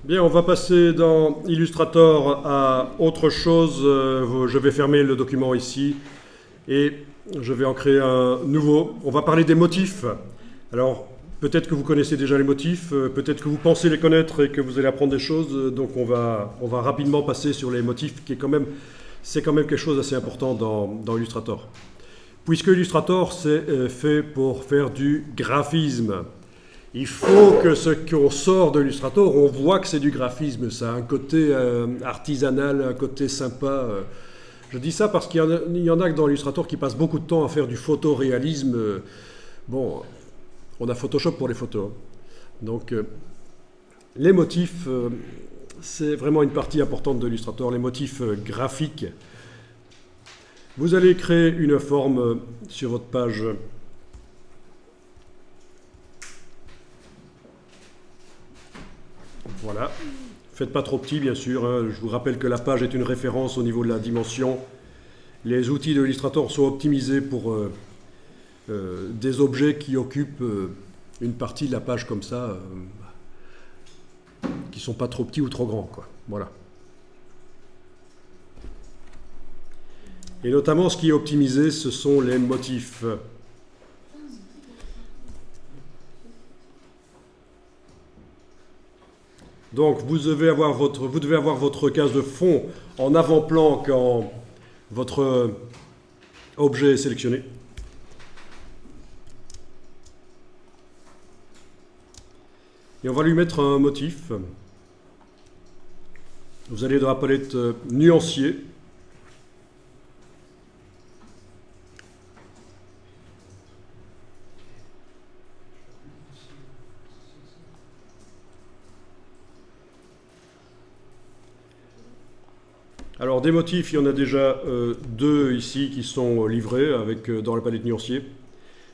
Bien, on va passer dans Illustrator à autre chose. Je vais fermer le document ici et je vais en créer un nouveau. On va parler des motifs. Alors, peut-être que vous connaissez déjà les motifs, peut-être que vous pensez les connaître et que vous allez apprendre des choses. Donc, on va rapidement passer sur les motifs, c'est quand même quelque chose d'assez important dans Illustrator. Puisque Illustrator, c'est fait pour faire du graphisme. Il faut que ce qu'on sort de Illustrator, on voit que c'est du graphisme. Ça a un côté artisanal, un côté sympa. Je dis ça parce qu'il y en a dans Illustrator qui passent beaucoup de temps à faire du photoréalisme. Bon, on a Photoshop pour les photos. Donc, les motifs, c'est vraiment une partie importante de Illustrator, les motifs graphiques. Vous allez créer une forme sur votre page. Voilà. Faites pas trop petit, bien sûr. Hein. Je vous rappelle que la page est une référence au niveau de la dimension. Les outils de Illustrator sont optimisés pour des objets qui occupent une partie de la page comme ça, qui sont pas trop petits ou trop grands, quoi. Voilà. Et notamment, ce qui est optimisé, ce sont les motifs. Donc, vous devez avoir votre case de fond en avant-plan quand votre objet est sélectionné. Et on va lui mettre un motif. Vous allez dans la palette nuancier. Alors des motifs, il y en a déjà deux ici qui sont livrés dans la palette nuancier.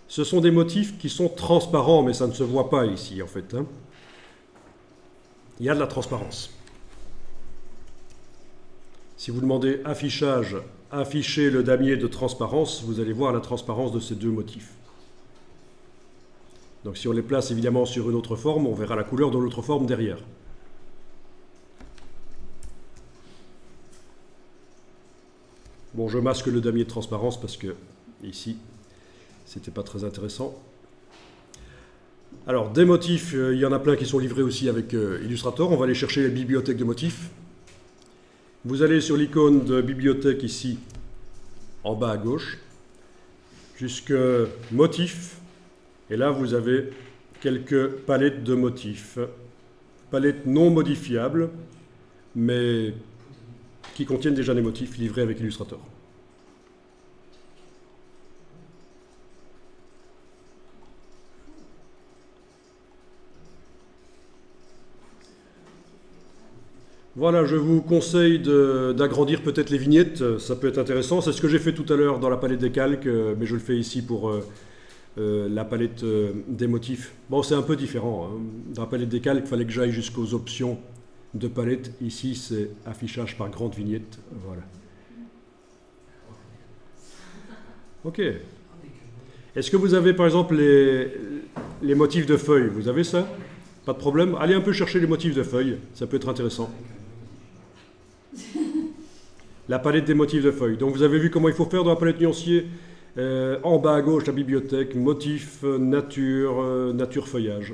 Ce sont des motifs qui sont transparents, mais ça ne se voit pas ici en fait. Hein. Il y a de la transparence. Si vous demandez affichage, afficher le damier de transparence, vous allez voir la transparence de ces deux motifs. Donc si on les place évidemment sur une autre forme, on verra la couleur de l'autre forme derrière. Bon, je masque le damier de transparence parce que ici, c'était pas très intéressant. Alors, des motifs, il y en a plein qui sont livrés aussi avec Illustrator. On va aller chercher les bibliothèques de motifs. Vous allez sur l'icône de bibliothèque ici, en bas à gauche, jusque motifs. Et là, vous avez quelques palettes de motifs. Palettes non modifiables, mais qui contiennent déjà des motifs livrés avec Illustrator. Voilà, je vous conseille d'agrandir peut-être les vignettes, ça peut être intéressant. C'est ce que j'ai fait tout à l'heure dans la palette des calques, mais je le fais ici pour la palette des motifs. Bon, c'est un peu différent. Hein. Dans la palette des calques, il fallait que j'aille jusqu'aux options de palette. Ici, c'est affichage par grande vignette. Voilà. Ok. Est-ce que vous avez par exemple les motifs de feuilles? Vous avez ça? Pas de problème. Allez un peu chercher les motifs de feuilles. Ça peut être intéressant. La palette des motifs de feuilles. Donc vous avez vu comment il faut faire dans la palette nuancier. En bas à gauche, la bibliothèque, motifs, nature, nature feuillage.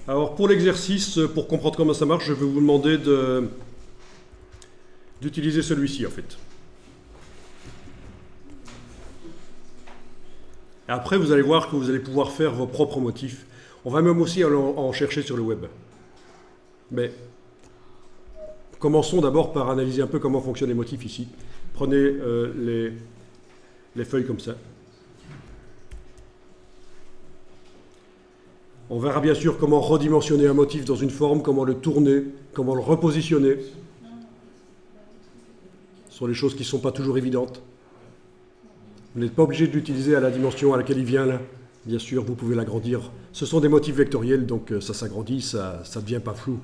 Alors pour l'exercice, pour comprendre comment ça marche, je vais vous demander d'utiliser celui-ci en fait. Et après, vous allez voir que vous allez pouvoir faire vos propres motifs. On va même aussi en chercher sur le web. Mais commençons d'abord par analyser un peu comment fonctionnent les motifs ici. Prenez les feuilles comme ça. On verra bien sûr comment redimensionner un motif dans une forme, comment le tourner, comment le repositionner. Ce sont des choses qui ne sont pas toujours évidentes. Vous n'êtes pas obligé de l'utiliser à la dimension à laquelle il vient là. bien sûr, vous pouvez l'agrandir. Ce sont des motifs vectoriels, donc ça s'agrandit, ça ne devient pas flou.